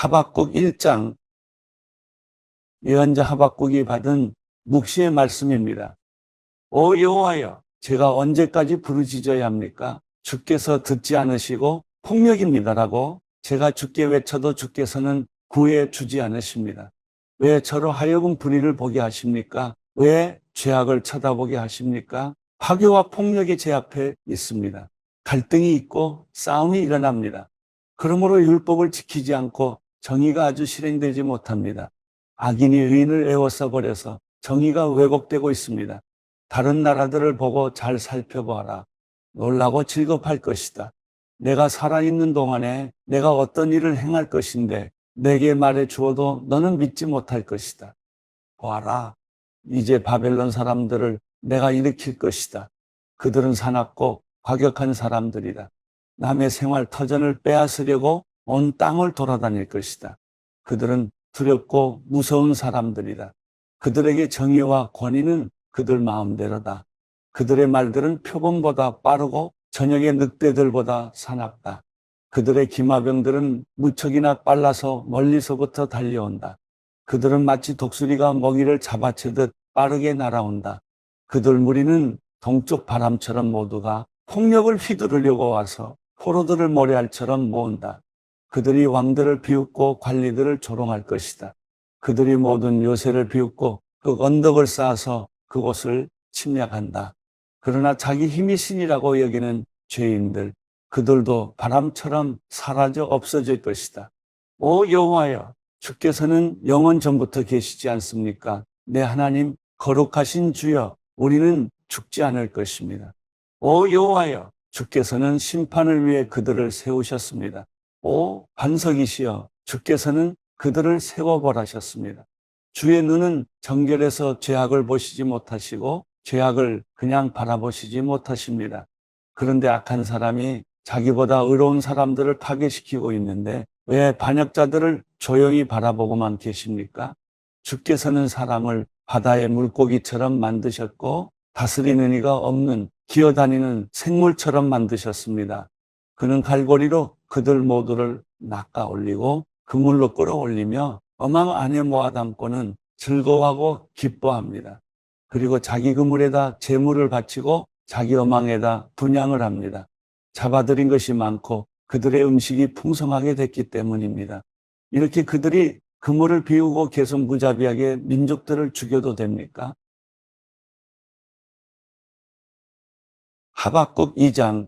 하박국 1장 예언자 하박국이 받은 묵시의 말씀입니다. 오 여호와여, 제가 언제까지 부르짖어야 합니까? 주께서 듣지 않으시고 폭력입니다라고 제가 주께 외쳐도 주께서는 구해 주지 않으십니다. 왜 저로 하여금 불의를 보게 하십니까? 왜 죄악을 쳐다보게 하십니까? 파괴와 폭력이 제 앞에 있습니다. 갈등이 있고 싸움이 일어납니다. 그러므로 율법을 지키지 않고 정의가 아주 실행되지 못합니다. 악인이 의인을 애워싸 버려서 정의가 왜곡되고 있습니다. 다른 나라들을 보고 잘 살펴보아라. 놀라고 질겁할 것이다. 내가 살아있는 동안에 내가 어떤 일을 행할 것인데 내게 말해 주어도 너는 믿지 못할 것이다. 보아라. 이제 바벨론 사람들을 내가 일으킬 것이다. 그들은 사납고 과격한 사람들이다. 남의 생활 터전을 빼앗으려고 온 땅을 돌아다닐 것이다. 그들은 두렵고 무서운 사람들이다. 그들에게 정의와 권위는 그들 마음대로다. 그들의 말들은 표범보다 빠르고 저녁의 늑대들보다 사납다. 그들의 기마병들은 무척이나 빨라서 멀리서부터 달려온다. 그들은 마치 독수리가 먹이를 잡아채듯 빠르게 날아온다. 그들 무리는 동쪽 바람처럼 모두가 폭력을 휘두르려고 와서 포로들을 모래알처럼 모은다. 그들이 왕들을 비웃고 관리들을 조롱할 것이다. 그들이 모든 요새를 비웃고 그 언덕을 쌓아서 그곳을 침략한다. 그러나 자기 힘이 신이라고 여기는 죄인들, 그들도 바람처럼 사라져 없어질 것이다. 오 여호와여, 주께서는 영원 전부터 계시지 않습니까? 내 하나님, 거룩하신 주여, 우리는 죽지 않을 것입니다. 오 여호와여, 주께서는 심판을 위해 그들을 세우셨습니다. 오 반석이시여, 주께서는 그들을 세워보라셨습니다. 주의 눈은 정결해서 죄악을 보시지 못하시고 죄악을 그냥 바라보시지 못하십니다. 그런데 악한 사람이 자기보다 의로운 사람들을 파괴시키고 있는데 왜 반역자들을 조용히 바라보고만 계십니까? 주께서는 사람을 바다의 물고기처럼 만드셨고 다스리는 이가 없는 기어다니는 생물처럼 만드셨습니다. 그는 갈고리로 그들 모두를 낚아 올리고 그물로 끌어올리며 어망 안에 모아담고는 즐거워하고 기뻐합니다. 그리고 자기 그물에다 재물을 바치고 자기 어망에다 분양을 합니다. 잡아들인 것이 많고 그들의 음식이 풍성하게 됐기 때문입니다. 이렇게 그들이 그물을 비우고 계속 무자비하게 민족들을 죽여도 됩니까? 하박국 2장.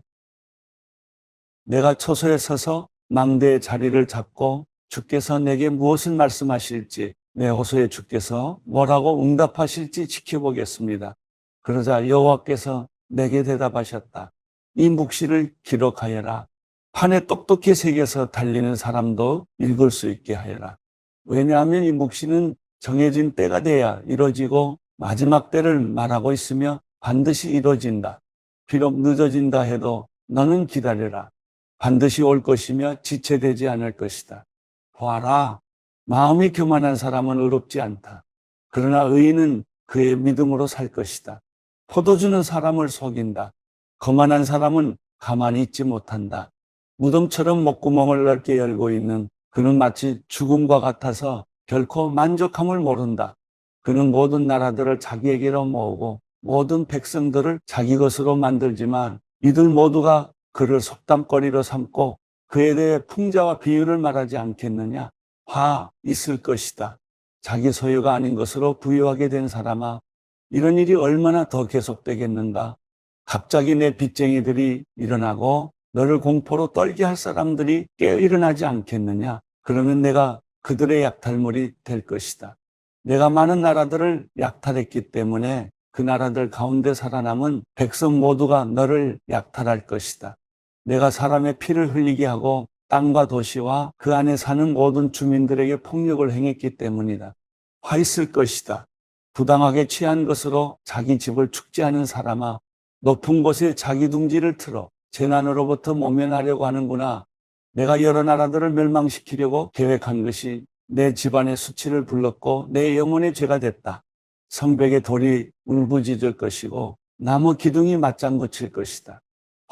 내가 초소에 서서 망대의 자리를 잡고 주께서 내게 무엇을 말씀하실지, 내 호소에 주께서 뭐라고 응답하실지 지켜보겠습니다. 그러자 여호와께서 내게 대답하셨다. 이 묵시를 기록하여라. 판에 똑똑히 새겨서 달리는 사람도 읽을 수 있게 하여라. 왜냐하면 이 묵시는 정해진 때가 돼야 이루어지고 마지막 때를 말하고 있으며 반드시 이루어진다. 비록 늦어진다 해도 너는 기다려라. 반드시 올 것이며 지체되지 않을 것이다. 보아라, 마음이 교만한 사람은 의롭지 않다. 그러나 의인은 그의 믿음으로 살 것이다. 포도주는 사람을 속인다. 거만한 사람은 가만히 있지 못한다. 무덤처럼 목구멍을 넓게 열고 있는 그는 마치 죽음과 같아서 결코 만족함을 모른다. 그는 모든 나라들을 자기에게로 모으고 모든 백성들을 자기 것으로 만들지만 이들 모두가 그를 속담거리로 삼고 그에 대해 풍자와 비유를 말하지 않겠느냐? 화 있을 것이다. 자기 소유가 아닌 것으로 부유하게 된 사람아, 이런 일이 얼마나 더 계속되겠는가? 갑자기 내 빚쟁이들이 일어나고 너를 공포로 떨게 할 사람들이 깨어 일어나지 않겠느냐? 그러면 내가 그들의 약탈물이 될 것이다. 내가 많은 나라들을 약탈했기 때문에 그 나라들 가운데 살아남은 백성 모두가 너를 약탈할 것이다. 내가 사람의 피를 흘리게 하고 땅과 도시와 그 안에 사는 모든 주민들에게 폭력을 행했기 때문이다. 화 있을 것이다. 부당하게 취한 것으로 자기 집을 축제하는 사람아, 높은 곳에 자기 둥지를 틀어 재난으로부터 모면하려고 하는구나. 내가 여러 나라들을 멸망시키려고 계획한 것이 내 집안의 수치를 불렀고 내 영혼의 죄가 됐다. 성벽의 돌이 울부짖을 것이고 나무 기둥이 맞장구 칠 것이다.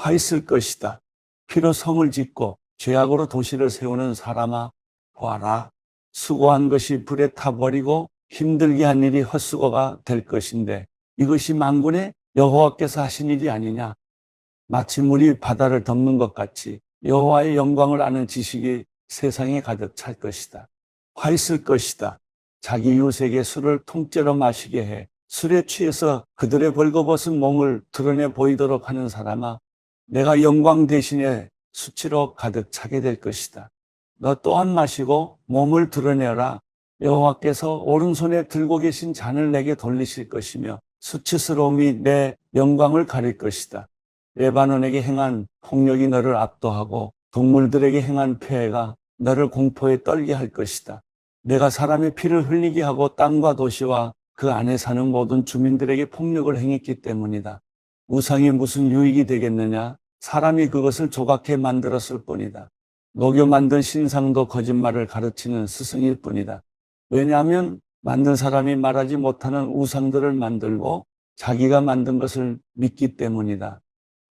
화 있을 것이다. 피로 성을 짓고 죄악으로 도시를 세우는 사람아, 보아라. 수고한 것이 불에 타버리고 힘들게 한 일이 헛수고가 될 것인데 이것이 만군의 여호와께서 하신 일이 아니냐. 마치 물이 바다를 덮는 것 같이 여호와의 영광을 아는 지식이 세상에 가득 찰 것이다. 화 있을 것이다. 자기 이웃에게 술을 통째로 마시게 해 술에 취해서 그들의 벌거벗은 몸을 드러내 보이도록 하는 사람아, 내가 영광 대신에 수치로 가득 차게 될 것이다. 너 또한 마시고 몸을 드러내라. 여호와께서 오른손에 들고 계신 잔을 내게 돌리실 것이며 수치스러움이 내 영광을 가릴 것이다. 레바논에게 행한 폭력이 너를 압도하고 동물들에게 행한 폐해가 너를 공포에 떨게 할 것이다. 내가 사람의 피를 흘리게 하고 땅과 도시와 그 안에 사는 모든 주민들에게 폭력을 행했기 때문이다. 우상이 무슨 유익이 되겠느냐? 사람이 그것을 조각해 만들었을 뿐이다. 녹여 만든 신상도 거짓말을 가르치는 스승일 뿐이다. 왜냐하면 만든 사람이 말하지 못하는 우상들을 만들고 자기가 만든 것을 믿기 때문이다.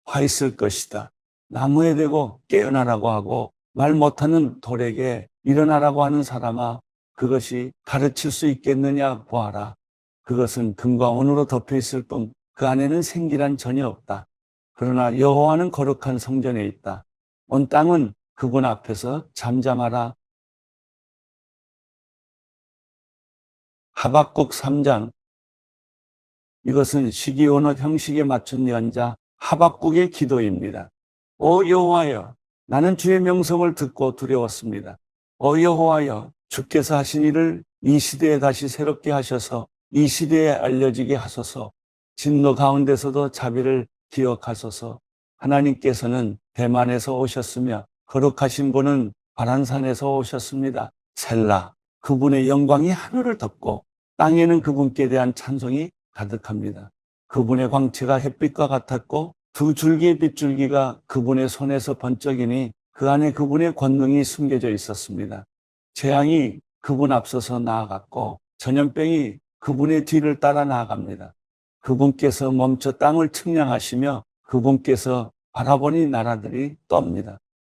화 있을 것이다. 나무에 대고 깨어나라고 하고 말 못하는 돌에게 일어나라고 하는 사람아, 그것이 가르칠 수 있겠느냐 보아라. 그것은 금과 은으로 덮여 있을 뿐 그 안에는 생기란 전혀 없다. 그러나 여호와는 거룩한 성전에 있다. 온 땅은 그분 앞에서 잠잠하라. 하박국 3장. 이것은 시기온의 형식에 맞춘 연자 하박국의 기도입니다. 오 여호와여, 나는 주의 명성을 듣고 두려웠습니다. 오 여호와여, 주께서 하신 일을 이 시대에 다시 새롭게 하셔서 이 시대에 알려지게 하소서. 진노 가운데서도 자비를 기억하소서. 하나님께서는 대만에서 오셨으며 거룩하신 분은 바란산에서 오셨습니다. 셀라. 그분의 영광이 하늘을 덮고 땅에는 그분께 대한 찬송이 가득합니다. 그분의 광채가 햇빛과 같았고 두 줄기의 빗줄기가 그분의 손에서 번쩍이니 그 안에 그분의 권능이 숨겨져 있었습니다. 재앙이 그분 앞서서 나아갔고 전염병이 그분의 뒤를 따라 나아갑니다. 그분께서 멈춰 땅을 측량하시며 그분께서 바라보니 나라들이 떱니다.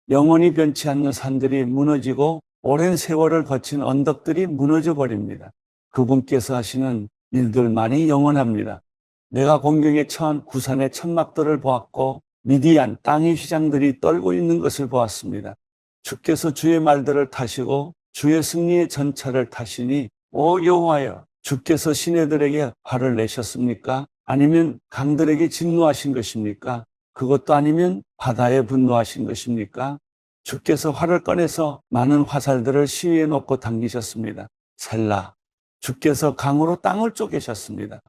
영원히 변치 않는 산들이 무너지고 오랜 세월을 거친 언덕들이 무너져 버립니다. 그분께서 하시는 일들만이 영원합니다. 내가 공경에 처한 구산의 천막들을 보았고 미디안 땅의 휘장들이 떨고 있는 것을 보았습니다. 주께서 주의 말들을 타시고 주의 승리의 전차를 타시니 오 여호와여, 주께서 시내들에게 화를 내셨습니까? 아니면 강들에게 진노하신 것입니까? 그것도 아니면 바다에 분노하신 것입니까? 주께서 활을 꺼내서 많은 화살들을 시위에 놓고 당기셨습니다. 셀라. 주께서 강으로 땅을 쪼개셨습니다.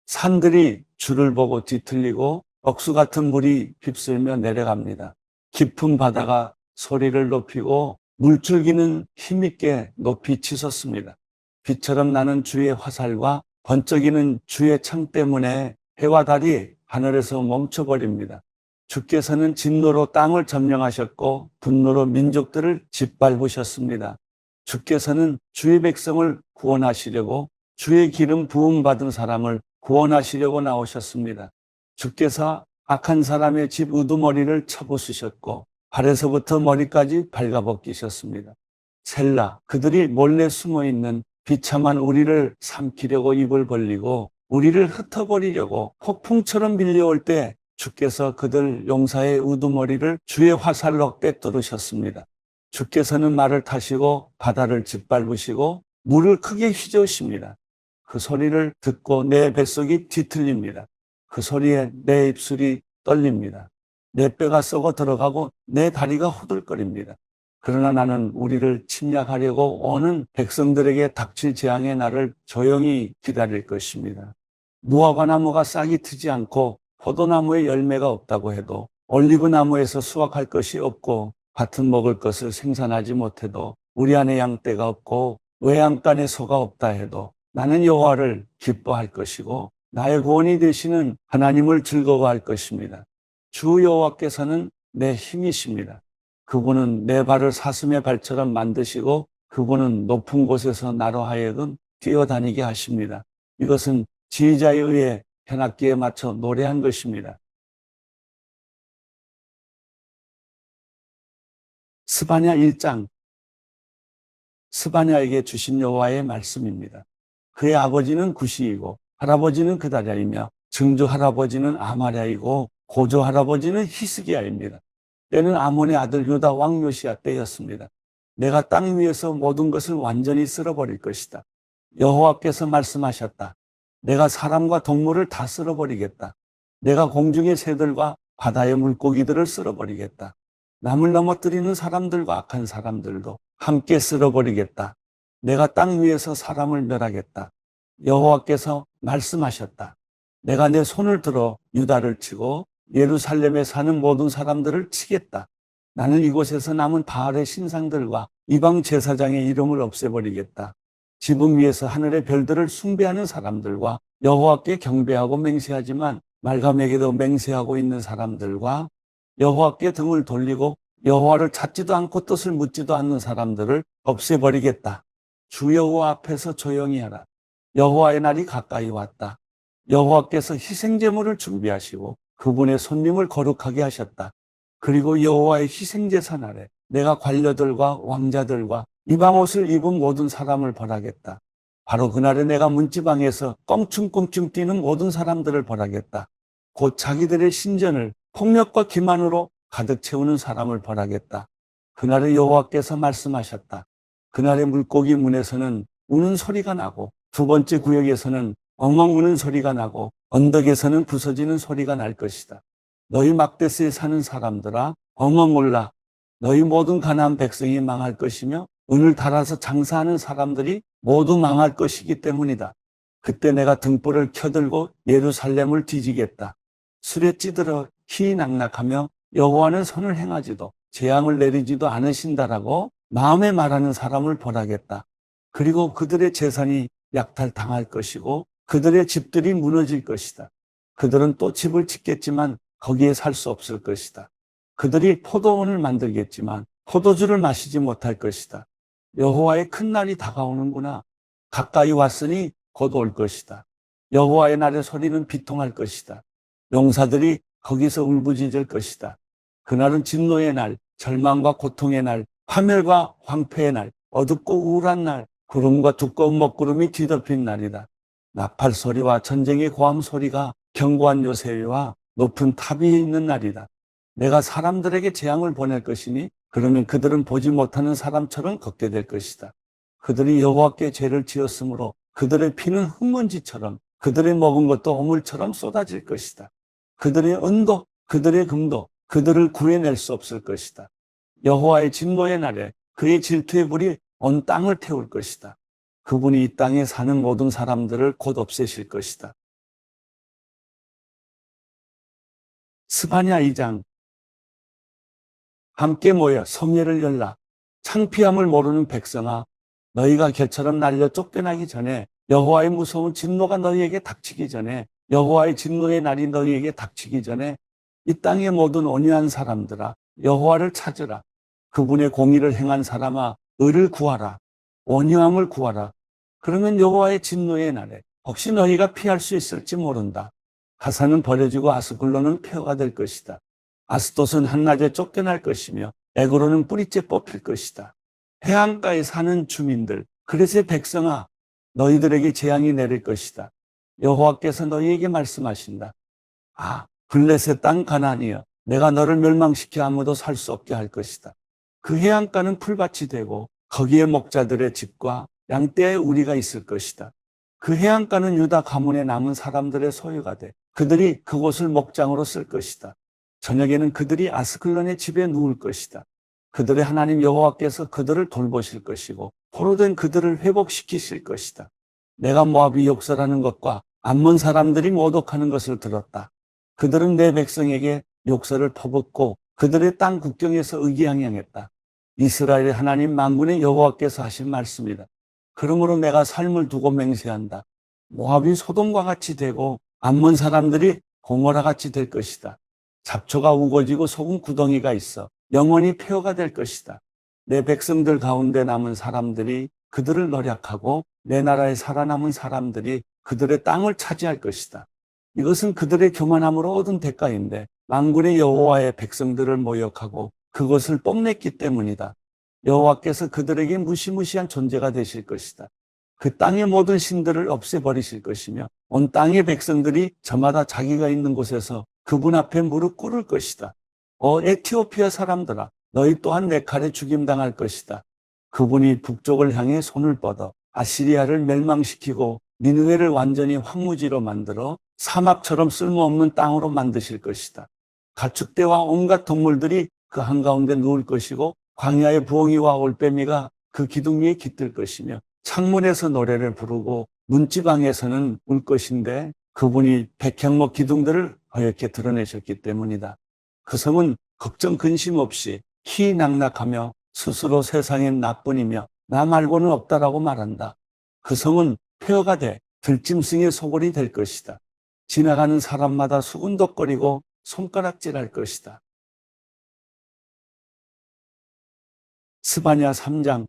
산들이 주를 보고 뒤틀리고 억수 같은 물이 휩쓸며 내려갑니다. 깊은 바다가 소리를 높이고 물줄기는 힘있게 높이 치솟습니다. 빛처럼 나는 주의 화살과 번쩍이는 주의 창 때문에 해와 달이 하늘에서 멈춰버립니다. 주께서는 진노로 땅을 점령하셨고 분노로 민족들을 짓밟으셨습니다. 주께서는 주의 백성을 구원하시려고 주의 기름 부음 받은 사람을 구원하시려고 나오셨습니다. 주께서 악한 사람의 집 우두머리를 쳐부수셨고 발에서부터 머리까지 발가벗기셨습니다. 셀라. 그들이 몰래 숨어있는 비참한 우리를 삼키려고 입을 벌리고 우리를 흩어버리려고 폭풍처럼 밀려올 때 주께서 그들 용사의 우두머리를 주의 화살로 꿰뚫으셨습니다. 주께서는 말을 타시고 바다를 짓밟으시고 물을 크게 휘저으십니다. 그 소리를 듣고 내 뱃속이 뒤틀립니다. 그 소리에 내 입술이 떨립니다. 내 뼈가 썩어 들어가고 내 다리가 후들거립니다. 그러나 나는 우리를 침략하려고 오는 백성들에게 닥칠 재앙의 날을 조용히 기다릴 것입니다. 무화과 나무가 싹이 트지 않고 포도나무에 열매가 없다고 해도 올리브나무에서 수확할 것이 없고 밭은 먹을 것을 생산하지 못해도 우리 안에 양떼가 없고 외양간에 소가 없다 해도 나는 여호와를 기뻐할 것이고 나의 구원이 되시는 하나님을 즐거워할 것입니다. 주 여호와께서는 내 힘이십니다. 그분은 내 발을 사슴의 발처럼 만드시고 그분은 높은 곳에서 나로 하여금 뛰어다니게 하십니다. 이것은 지휘자에 의해 현악기에 맞춰 노래한 것입니다. 스바냐 1장. 스바냐에게 주신 여호와의 말씀입니다. 그의 아버지는 구시이고 할아버지는 그다랴이며 증조 할아버지는 아마랴이고 고조 할아버지는 히스기야입니다. 때는 아몬의 아들 유다 왕 요시야 때였습니다. 내가 땅 위에서 모든 것을 완전히 쓸어버릴 것이다. 여호와께서 말씀하셨다. 내가 사람과 동물을 다 쓸어버리겠다. 내가 공중의 새들과 바다의 물고기들을 쓸어버리겠다. 남을 넘어뜨리는 사람들과 악한 사람들도 함께 쓸어버리겠다. 내가 땅 위에서 사람을 멸하겠다. 여호와께서 말씀하셨다. 내가 내 손을 들어 유다를 치고 예루살렘에 사는 모든 사람들을 치겠다. 나는 이곳에서 남은 바알의 신상들과 이방 제사장의 이름을 없애버리겠다. 지붕 위에서 하늘의 별들을 숭배하는 사람들과 여호와께 경배하고 맹세하지만 말감에게도 맹세하고 있는 사람들과 여호와께 등을 돌리고 여호와를 찾지도 않고 뜻을 묻지도 않는 사람들을 없애버리겠다. 주 여호와 앞에서 조용히 하라. 여호와의 날이 가까이 왔다. 여호와께서 희생제물을 준비하시고 그분의 손님을 거룩하게 하셨다. 그리고 여호와의 희생제사 날에 내가 관료들과 왕자들과 이방 옷을 입은 모든 사람을 벌하겠다. 바로 그날에 내가 문지방에서 껑충껑충 뛰는 모든 사람들을 벌하겠다. 곧 자기들의 신전을 폭력과 기만으로 가득 채우는 사람을 벌하겠다. 그날에 여호와께서 말씀하셨다. 그날의 물고기 문에서는 우는 소리가 나고 두 번째 구역에서는 엉엉 우는 소리가 나고 언덕에서는 부서지는 소리가 날 것이다. 너희 막대스에 사는 사람들아 엉엉 울라. 너희 모든 가나안 백성이 망할 것이며 은을 달아서 장사하는 사람들이 모두 망할 것이기 때문이다. 그때 내가 등불을 켜들고 예루살렘을 뒤지겠다. 술에 찌들어 희낙낙하며 여호와는 선을 행하지도 재앙을 내리지도 않으신다라고 마음에 말하는 사람을 벌하겠다. 그리고 그들의 재산이 약탈당할 것이고 그들의 집들이 무너질 것이다. 그들은 또 집을 짓겠지만 거기에 살 수 없을 것이다. 그들이 포도원을 만들겠지만 포도주를 마시지 못할 것이다. 여호와의 큰 날이 다가오는구나. 가까이 왔으니 곧 올 것이다. 여호와의 날의 소리는 비통할 것이다. 용사들이 거기서 울부짖을 것이다. 그날은 진노의 날, 절망과 고통의 날, 파멸과 황폐의 날, 어둡고 우울한 날, 구름과 두꺼운 먹구름이 뒤덮인 날이다. 나팔 소리와 전쟁의 고함 소리가 견고한 요새와 높은 탑 위에 있는 날이다. 내가 사람들에게 재앙을 보낼 것이니 그러면 그들은 보지 못하는 사람처럼 걷게 될 것이다. 그들이 여호와께 죄를 지었으므로 그들의 피는 흙먼지처럼 그들의 먹은 것도 오물처럼 쏟아질 것이다. 그들의 은도 그들의 금도 그들을 구해낼 수 없을 것이다. 여호와의 진노의 날에 그의 질투의 불이 온 땅을 태울 것이다. 그분이 이 땅에 사는 모든 사람들을 곧 없애실 것이다. 스바냐 2장. 함께 모여 성례를 열라. 창피함을 모르는 백성아, 너희가 개처럼 날려 쫓겨나기 전에, 여호와의 무서운 진노가 너희에게 닥치기 전에, 여호와의 진노의 날이 너희에게 닥치기 전에 이 땅의 모든 온유한 사람들아 여호와를 찾으라. 그분의 공의를 행한 사람아 의를 구하라. 온유함을 구하라. 그러면 여호와의 진노의 날에 혹시 너희가 피할 수 있을지 모른다. 가사는 버려지고 아스글론은 폐허가 될 것이다. 아스돗은 한낮에 쫓겨날 것이며 에그로는 뿌리째 뽑힐 것이다. 해안가에 사는 주민들, 그레스의 백성아, 너희들에게 재앙이 내릴 것이다. 여호와께서 너희에게 말씀하신다. 블레셋 땅 가나안이여, 내가 너를 멸망시켜 아무도 살 수 없게 할 것이다. 그 해안가는 풀밭이 되고 거기에 목자들의 집과 양떼의 우리가 있을 것이다. 그 해안가는 유다 가문에 남은 사람들의 소유가 돼 그들이 그곳을 목장으로 쓸 것이다. 저녁에는 그들이 아스클론의 집에 누울 것이다. 그들의 하나님 여호와께서 그들을 돌보실 것이고 포로된 그들을 회복시키실 것이다. 내가 모압이 욕설하는 것과 암몬 사람들이 모독하는 것을 들었다. 그들은 내 백성에게 욕설을 퍼붓고 그들의 땅 국경에서 의기양양했다. 이스라엘의 하나님 만군의 여호와께서 하신 말씀이다. 그러므로 내가 삶을 두고 맹세한다. 모압이 소돔과 같이 되고 암몬 사람들이 고모라 같이 될 것이다. 잡초가 우거지고 속은 구덩이가 있어 영원히 폐허가 될 것이다. 내 백성들 가운데 남은 사람들이 그들을 노략하고 내 나라에 살아남은 사람들이 그들의 땅을 차지할 것이다. 이것은 그들의 교만함으로 얻은 대가인데 만군의 여호와의 백성들을 모욕하고 그것을 뽐냈기 때문이다. 여호와께서 그들에게 무시무시한 존재가 되실 것이다. 그 땅의 모든 신들을 없애버리실 것이며 온 땅의 백성들이 저마다 자기가 있는 곳에서 그분 앞에 무릎 꿇을 것이다. 에티오피아 사람들아, 너희 또한 내 칼에 죽임당할 것이다. 그분이 북쪽을 향해 손을 뻗어 아시리아를 멸망시키고 니느웨를 완전히 황무지로 만들어 사막처럼 쓸모없는 땅으로 만드실 것이다. 가축대와 온갖 동물들이 그 한가운데 누울 것이고 광야의 부엉이와 올빼미가 그 기둥 위에 깃들 것이며 창문에서 노래를 부르고 문지방에서는 울 것인데 그분이 백향목 기둥들을 허옇게 드러내셨기 때문이다. 그 성은 걱정 근심 없이 희낙낙하며 스스로 세상엔 나뿐이며 나 말고는 없다라고 말한다. 그 성은 폐허가 돼 들짐승의 소굴이 될 것이다. 지나가는 사람마다 수군덕거리고 손가락질할 것이다. 스바냐 3장.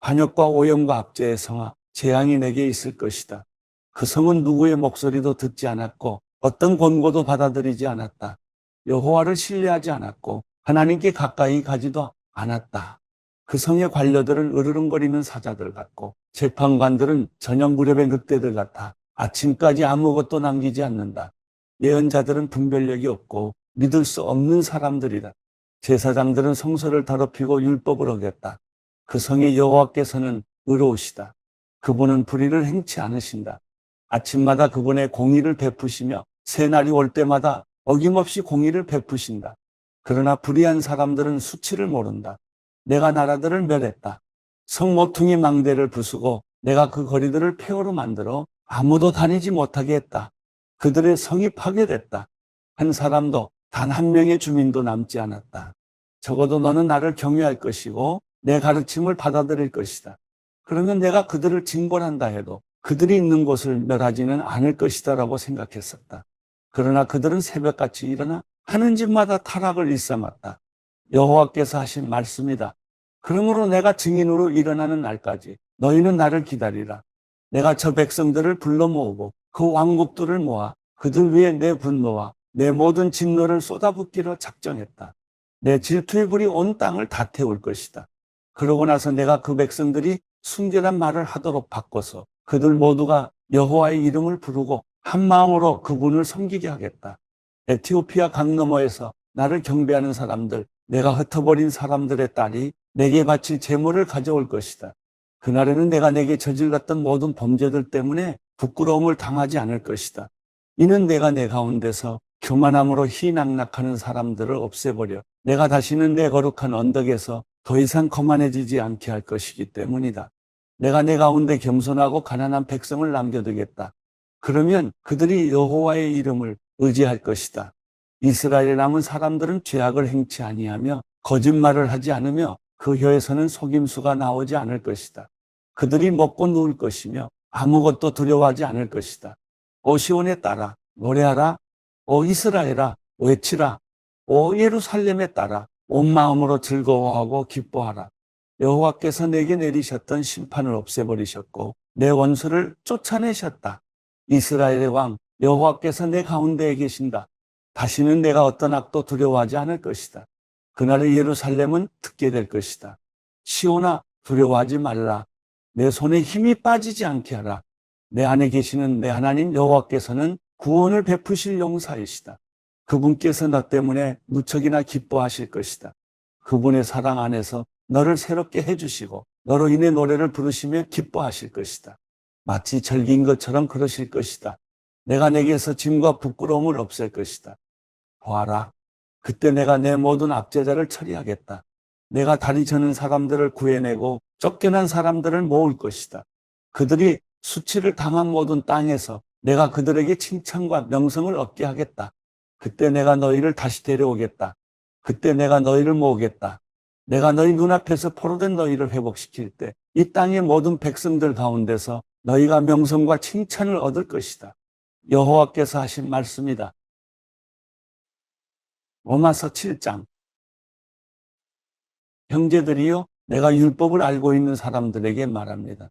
반역과 오염과 압제의 성아, 재앙이 내게 있을 것이다. 그 성은 누구의 목소리도 듣지 않았고 어떤 권고도 받아들이지 않았다. 여호와를 신뢰하지 않았고 하나님께 가까이 가지도 않았다. 그 성의 관료들은 으르렁거리는 사자들 같고 재판관들은 저녁 무렵의 늑대들 같아 아침까지 아무것도 남기지 않는다. 예언자들은 분별력이 없고 믿을 수 없는 사람들이다. 제사장들은 성소를 더럽히고 율법을 어겼다. 그 성의 여호와께서는 의로우시다. 그분은 불의를 행치 않으신다. 아침마다 그분의 공의를 베푸시며 새날이 올 때마다 어김없이 공의를 베푸신다. 그러나 불의한 사람들은 수치를 모른다. 내가 나라들을 멸했다. 성 모퉁이 망대를 부수고 내가 그 거리들을 폐허로 만들어 아무도 다니지 못하게 했다. 그들의 성이 파괴됐다. 한 사람도 단 한 명의 주민도 남지 않았다. 적어도 너는 나를 경외할 것이고 내 가르침을 받아들일 것이다. 그러면 내가 그들을 징벌한다 해도 그들이 있는 곳을 멸하지는 않을 것이다라고 생각했었다. 그러나 그들은 새벽같이 일어나 하는 집마다 타락을 일삼았다. 여호와께서 하신 말씀이다. 그러므로 내가 증인으로 일어나는 날까지 너희는 나를 기다리라. 내가 저 백성들을 불러 모으고 그 왕국들을 모아 그들 위에 내 분노와 내 모든 진노를 쏟아붓기로 작정했다. 내 질투의 불이 온 땅을 다 태울 것이다. 그러고 나서 내가 그 백성들이 순결한 말을 하도록 바꿔서 그들 모두가 여호와의 이름을 부르고 한 마음으로 그분을 섬기게 하겠다. 에티오피아 강 너머에서 나를 경배하는 사람들, 내가 흩어버린 사람들의 딸이 내게 바칠 제물을 가져올 것이다. 그날에는 내가 내게 저질렀던 모든 범죄들 때문에 부끄러움을 당하지 않을 것이다. 이는 내가 내 가운데서 교만함으로 희낙낙하는 사람들을 없애버려 내가 다시는 내 거룩한 언덕에서 더 이상 거만해지지 않게 할 것이기 때문이다. 내가 내 가운데 겸손하고 가난한 백성을 남겨두겠다. 그러면 그들이 여호와의 이름을 의지할 것이다. 이스라엘에 남은 사람들은 죄악을 행치 아니하며 거짓말을 하지 않으며 그 혀에서는 속임수가 나오지 않을 것이다. 그들이 먹고 누울 것이며 아무것도 두려워하지 않을 것이다. 오 시온에 따라 노래하라. 오 이스라엘아 외치라. 오 예루살렘에 따라 온 마음으로 즐거워하고 기뻐하라. 여호와께서 내게 내리셨던 심판을 없애버리셨고 내 원수를 쫓아내셨다. 이스라엘의 왕 여호와께서 내 가운데에 계신다. 다시는 내가 어떤 악도 두려워하지 않을 것이다. 그날에 예루살렘은 듣게 될 것이다. 시온아 두려워하지 말라. 내 손에 힘이 빠지지 않게 하라. 내 안에 계시는 내 하나님 여호와께서는 구원을 베푸실 용사이시다. 그분께서 너 때문에 무척이나 기뻐하실 것이다. 그분의 사랑 안에서 너를 새롭게 해주시고 너로 인해 노래를 부르시며 기뻐하실 것이다. 마치 절기인 것처럼 그러실 것이다. 내가 내게서 짐과 부끄러움을 없앨 것이다. 보아라. 그때 내가 내 모든 압제자를 처리하겠다. 내가 다리 저는 사람들을 구해내고 쫓겨난 사람들을 모을 것이다. 그들이 수치를 당한 모든 땅에서 내가 그들에게 칭찬과 명성을 얻게 하겠다. 그때 내가 너희를 다시 데려오겠다. 그때 내가 너희를 모으겠다. 내가 너희 눈앞에서 포로된 너희를 회복시킬 때 이 땅의 모든 백성들 가운데서 너희가 명성과 칭찬을 얻을 것이다. 여호와께서 하신 말씀이다. 로마서 7장. 형제들이요, 내가 율법을 알고 있는 사람들에게 말합니다.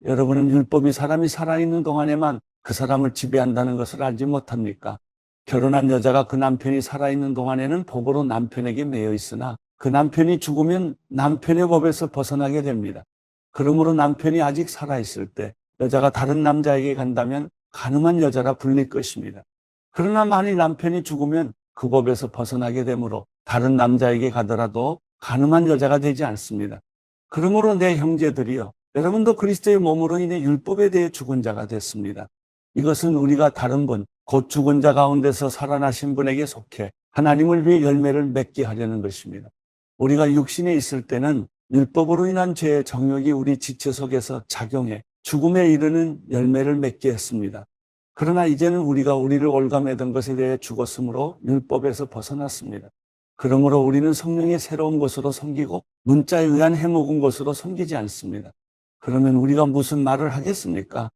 여러분은 율법이 사람이 살아있는 동안에만 그 사람을 지배한다는 것을 알지 못합니까? 결혼한 여자가 그 남편이 살아있는 동안에는 복으로 남편에게 매여 있으나 그 남편이 죽으면 남편의 법에서 벗어나게 됩니다. 그러므로 남편이 아직 살아있을 때 여자가 다른 남자에게 간다면 간음한 여자라 불릴 것입니다. 그러나 만일 남편이 죽으면 그 법에서 벗어나게 되므로 다른 남자에게 가더라도 간음한 여자가 되지 않습니다. 그러므로 내 형제들이여, 여러분도 그리스도의 몸으로 인해 율법에 대해 죽은 자가 됐습니다. 이것은 우리가 다른 분, 곧 죽은 자 가운데서 살아나신 분에게 속해 하나님을 위해 열매를 맺게 하려는 것입니다. 우리가 육신에 있을 때는 율법으로 인한 죄의 정욕이 우리 지체 속에서 작용해 죽음에 이르는 열매를 맺게 했습니다. 그러나 이제는 우리가 우리를 올가매던 것에 대해 죽었으므로 율법에서 벗어났습니다. 그러므로 우리는 성령의 새로운 것으로 섬기고 문자에 의한 해먹은 것으로 섬기지 않습니다. 그러면 우리가 무슨 말을 하겠습니까?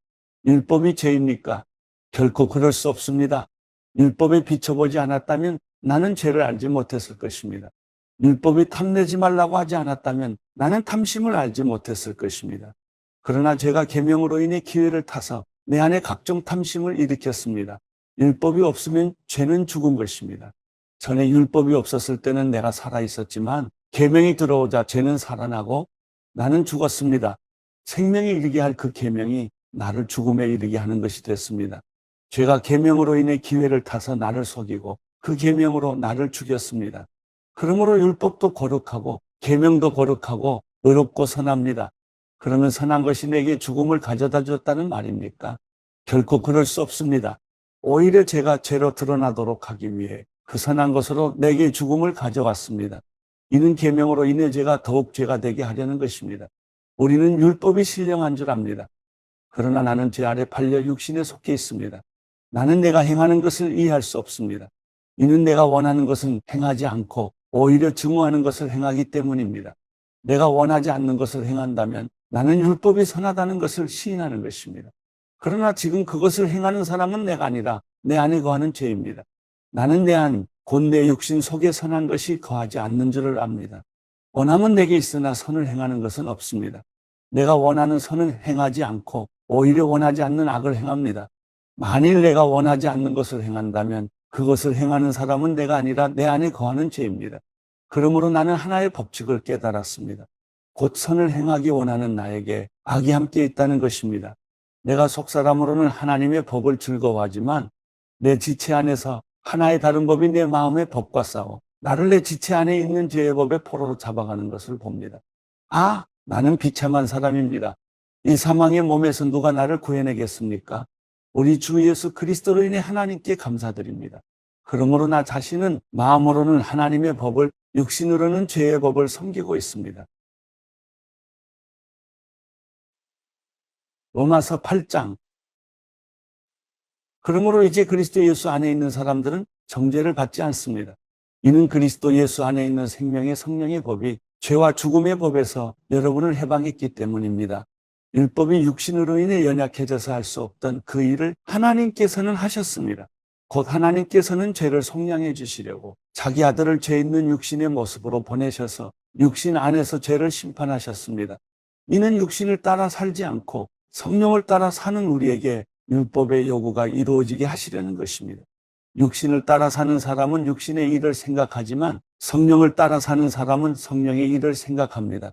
율법이 죄입니까? 결코 그럴 수 없습니다. 율법에 비춰보지 않았다면 나는 죄를 알지 못했을 것입니다. 율법이 탐내지 말라고 하지 않았다면 나는 탐심을 알지 못했을 것입니다. 그러나 제가 계명으로 인해 기회를 타서 내 안에 각종 탐심을 일으켰습니다. 율법이 없으면 죄는 죽은 것입니다. 전에 율법이 없었을 때는 내가 살아있었지만 계명이 들어오자 죄는 살아나고 나는 죽었습니다. 생명에 이르게 할 그 계명이 나를 죽음에 이르게 하는 것이 됐습니다. 죄가 계명으로 인해 기회를 타서 나를 속이고 그 계명으로 나를 죽였습니다. 그러므로 율법도 거룩하고 계명도 거룩하고 의롭고 선합니다. 그러면 선한 것이 내게 죽음을 가져다 줬다는 말입니까? 결코 그럴 수 없습니다. 오히려 제가 죄로 드러나도록 하기 위해 그 선한 것으로 내게 죽음을 가져왔습니다. 이는 계명으로 인해 제가 더욱 죄가 되게 하려는 것입니다. 우리는 율법이 신령한 줄 압니다. 그러나 나는 죄 아래 팔려 육신에 속해 있습니다. 나는 내가 행하는 것을 이해할 수 없습니다. 이는 내가 원하는 것은 행하지 않고 오히려 증오하는 것을 행하기 때문입니다. 내가 원하지 않는 것을 행한다면 나는 율법이 선하다는 것을 시인하는 것입니다. 그러나 지금 그것을 행하는 사람은 내가 아니라 내 안에 거하는 죄입니다. 나는 내 안, 곧 내 육신 속에 선한 것이 거하지 않는 줄을 압니다. 원함은 내게 있으나 선을 행하는 것은 없습니다. 내가 원하는 선은 행하지 않고 오히려 원하지 않는 악을 행합니다. 만일 내가 원하지 않는 것을 행한다면 그것을 행하는 사람은 내가 아니라 내 안에 거하는 죄입니다. 그러므로 나는 하나의 법칙을 깨달았습니다. 곧 선을 행하기 원하는 나에게 악이 함께 있다는 것입니다. 내가 속사람으로는 하나님의 법을 즐거워하지만 내 지체 안에서 하나의 다른 법이 내 마음의 법과 싸워 나를 내 지체 안에 있는 죄의 법의 포로로 잡아가는 것을 봅니다. 아, 나는 비참한 사람입니다. 이 사망의 몸에서 누가 나를 구해내겠습니까? 우리 주 예수 그리스도로 인해 하나님께 감사드립니다. 그러므로 나 자신은 마음으로는 하나님의 법을, 육신으로는 죄의 법을 섬기고 있습니다. 로마서 8장. 그러므로 이제 그리스도 예수 안에 있는 사람들은 정죄를 받지 않습니다. 이는 그리스도 예수 안에 있는 생명의 성령의 법이 죄와 죽음의 법에서 여러분을 해방했기 때문입니다. 율법이 육신으로 인해 연약해져서 할 수 없던 그 일을 하나님께서는 하셨습니다. 곧 하나님께서는 죄를 속량해 주시려고 자기 아들을 죄 있는 육신의 모습으로 보내셔서 육신 안에서 죄를 심판하셨습니다. 이는 육신을 따라 살지 않고 성령을 따라 사는 우리에게 율법의 요구가 이루어지게 하시려는 것입니다. 육신을 따라 사는 사람은 육신의 일을 생각하지만 성령을 따라 사는 사람은 성령의 일을 생각합니다.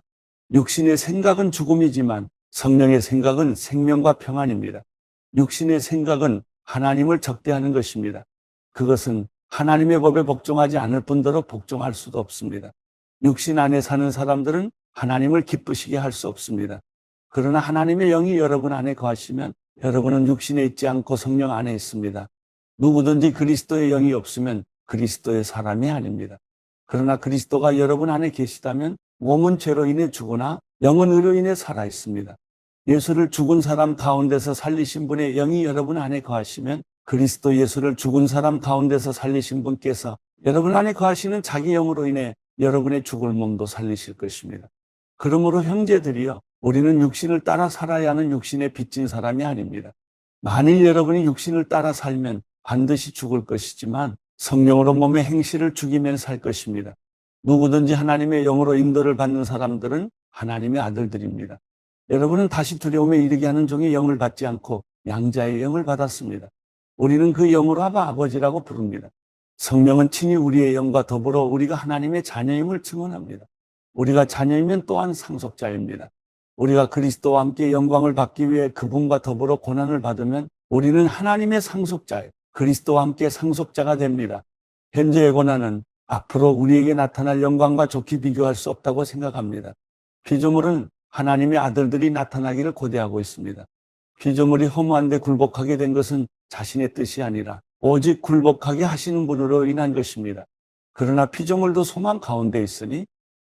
육신의 생각은 죽음이지만 성령의 생각은 생명과 평안입니다. 육신의 생각은 하나님을 적대하는 것입니다. 그것은 하나님의 법에 복종하지 않을 뿐더러 복종할 수도 없습니다. 육신 안에 사는 사람들은 하나님을 기쁘시게 할 수 없습니다. 그러나 하나님의 영이 여러분 안에 거하시면 여러분은 육신에 있지 않고 성령 안에 있습니다. 누구든지 그리스도의 영이 없으면 그리스도의 사람이 아닙니다. 그러나 그리스도가 여러분 안에 계시다면 몸은 죄로 인해 죽으나 영은 의로 인해 살아 있습니다. 예수를 죽은 사람 가운데서 살리신 분의 영이 여러분 안에 거하시면 그리스도 예수를 죽은 사람 가운데서 살리신 분께서 여러분 안에 거하시는 자기 영으로 인해 여러분의 죽을 몸도 살리실 것입니다. 그러므로 형제들이여, 우리는 육신을 따라 살아야 하는 육신에 빚진 사람이 아닙니다. 만일 여러분이 육신을 따라 살면 반드시 죽을 것이지만 성령으로 몸의 행실을 죽이면 살 것입니다. 누구든지 하나님의 영으로 인도를 받는 사람들은 하나님의 아들들입니다. 여러분은 다시 두려움에 이르게 하는 종의 영을 받지 않고 양자의 영을 받았습니다. 우리는 그 영으로 아버지라고 부릅니다. 성령은 친히 우리의 영과 더불어 우리가 하나님의 자녀임을 증언합니다. 우리가 자녀이면 또한 상속자입니다. 우리가 그리스도와 함께 영광을 받기 위해 그분과 더불어 고난을 받으면 우리는 하나님의 상속자예요. 그리스도와 함께 상속자가 됩니다. 현재의 고난은 앞으로 우리에게 나타날 영광과 좋게 비교할 수 없다고 생각합니다. 피조물은 하나님의 아들들이 나타나기를 고대하고 있습니다. 피조물이 허무한데 굴복하게 된 것은 자신의 뜻이 아니라 오직 굴복하게 하시는 분으로 인한 것입니다. 그러나 피조물도 소망 가운데 있으니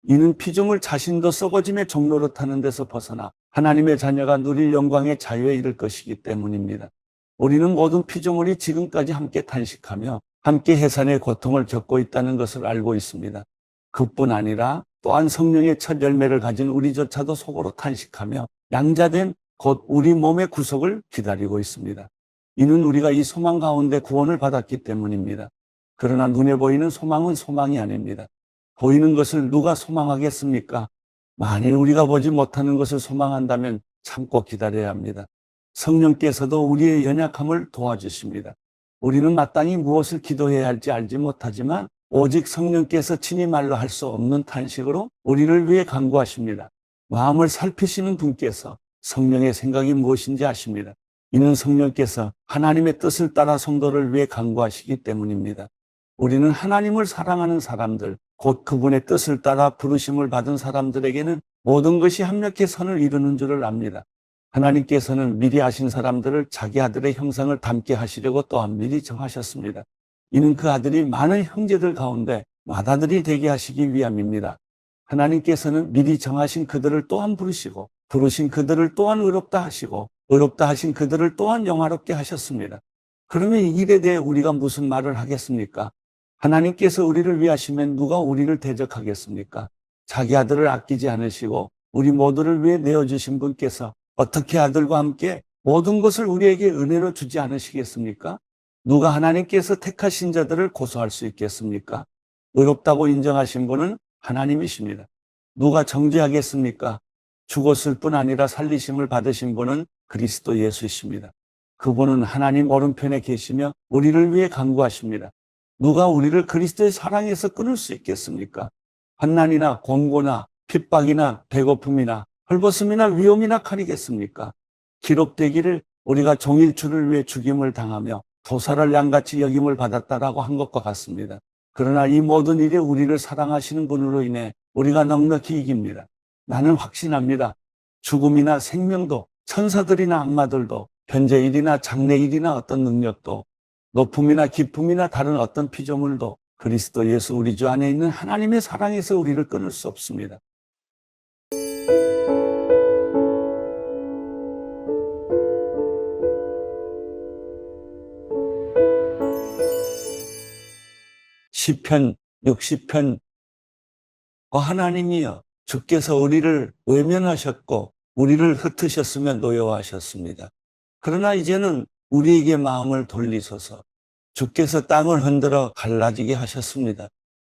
이는 피조물 자신도 썩어짐의 종로로 타는 데서 벗어나 하나님의 자녀가 누릴 영광의 자유에 이를 것이기 때문입니다. 우리는 모든 피조물이 지금까지 함께 탄식하며 함께 해산의 고통을 겪고 있다는 것을 알고 있습니다. 그뿐 아니라 또한 성령의 첫 열매를 가진 우리조차도 속으로 탄식하며 양자된 곧 우리 몸의 구속을 기다리고 있습니다. 이는 우리가 이 소망 가운데 구원을 받았기 때문입니다. 그러나 눈에 보이는 소망은 소망이 아닙니다. 보이는 것을 누가 소망하겠습니까? 만일 우리가 보지 못하는 것을 소망한다면 참고 기다려야 합니다. 성령께서도 우리의 연약함을 도와주십니다. 우리는 마땅히 무엇을 기도해야 할지 알지 못하지만 오직 성령께서 친히 말로 할 수 없는 탄식으로 우리를 위해 간구하십니다. 마음을 살피시는 분께서 성령의 생각이 무엇인지 아십니다. 이는 성령께서 하나님의 뜻을 따라 성도를 위해 간구하시기 때문입니다. 우리는 하나님을 사랑하는 사람들, 곧 그분의 뜻을 따라 부르심을 받은 사람들에게는 모든 것이 합력해 선을 이루는 줄을 압니다. 하나님께서는 미리 아신 사람들을 자기 아들의 형상을 닮게 하시려고 또한 미리 정하셨습니다. 이는 그 아들이 많은 형제들 가운데 맏아들이 되게 하시기 위함입니다. 하나님께서는 미리 정하신 그들을 또한 부르시고 부르신 그들을 또한 의롭다 하시고 의롭다 하신 그들을 또한 영화롭게 하셨습니다. 그러면 이 일에 대해 우리가 무슨 말을 하겠습니까? 하나님께서 우리를 위하시면 누가 우리를 대적하겠습니까? 자기 아들을 아끼지 않으시고 우리 모두를 위해 내어주신 분께서 어떻게 아들과 함께 모든 것을 우리에게 은혜로 주지 않으시겠습니까? 누가 하나님께서 택하신 자들을 고소할 수 있겠습니까? 의롭다고 인정하신 분은 하나님이십니다. 누가 정죄하겠습니까? 죽었을 뿐 아니라 살리심을 받으신 분은 그리스도 예수이십니다. 그분은 하나님 오른편에 계시며 우리를 위해 간구하십니다. 누가 우리를 그리스도의 사랑에서 끊을 수 있겠습니까? 환난이나 공고나 핍박이나 배고픔이나 헐벗음이나 위험이나 칼이겠습니까? 기록되기를 우리가 종일주를 위해 죽임을 당하며 도살을 양같이 여김을 받았다라고 한 것과 같습니다. 그러나 이 모든 일에 우리를 사랑하시는 분으로 인해 우리가 넉넉히 이깁니다. 나는 확신합니다. 죽음이나 생명도 천사들이나 악마들도 현재일이나 장래일이나 어떤 능력도 높음이나 깊음이나 다른 어떤 피조물도 그리스도 예수 우리 주 안에 있는 하나님의 사랑에서 우리를 끊을 수 없습니다. 시편 60편 하나님이여 주께서 우리를 외면하셨고 우리를 흩으셨으며 노여워하셨습니다. 그러나 이제는 우리에게 마음을 돌리소서. 주께서 땅을 흔들어 갈라지게 하셨습니다.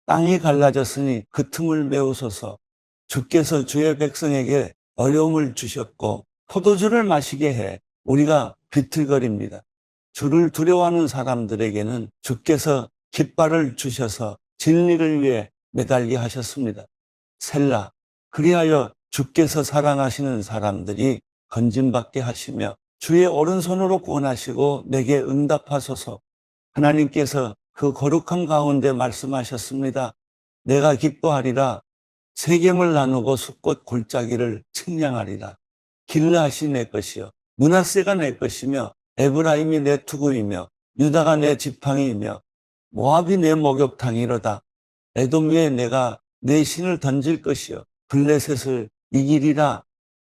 땅이 갈라졌으니 그 틈을 메우소서. 주께서 주의 백성에게 어려움을 주셨고 포도주를 마시게 해 우리가 비틀거립니다. 주를 두려워하는 사람들에게는 주께서 깃발을 주셔서 진리를 위해 매달게 하셨습니다. 셀라. 그리하여 주께서 사랑하시는 사람들이 건짐받게 하시며 주의 오른손으로 구원하시고 내게 응답하소서. 하나님께서 그 거룩한 가운데 말씀하셨습니다. 내가 기뻐하리라. 세겜을 나누고 숫꽃 골짜기를 측량하리라. 길르앗이 내 것이요 므낫세가 내 것이며 에브라임이 내 투구이며 유다가 내 지팡이이며 모압이 내 목욕탕이로다. 에돔 위에 내가 내 신을 던질 것이요 블레셋을 이기리라.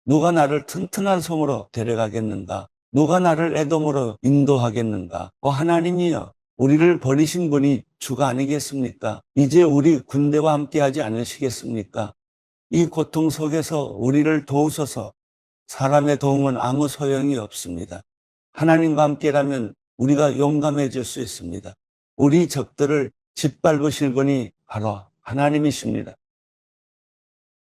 누가 나를 튼튼한 성으로 데려가겠는가? 누가 나를 에돔으로 인도하겠는가? 하나님이여 우리를 버리신 분이 주가 아니겠습니까? 이제 우리 군대와 함께하지 않으시겠습니까? 이 고통 속에서 우리를 도우소서. 사람의 도움은 아무 소용이 없습니다. 하나님과 함께라면 우리가 용감해질 수 있습니다. 우리 적들을 짓밟으실 분이 바로 하나님이십니다.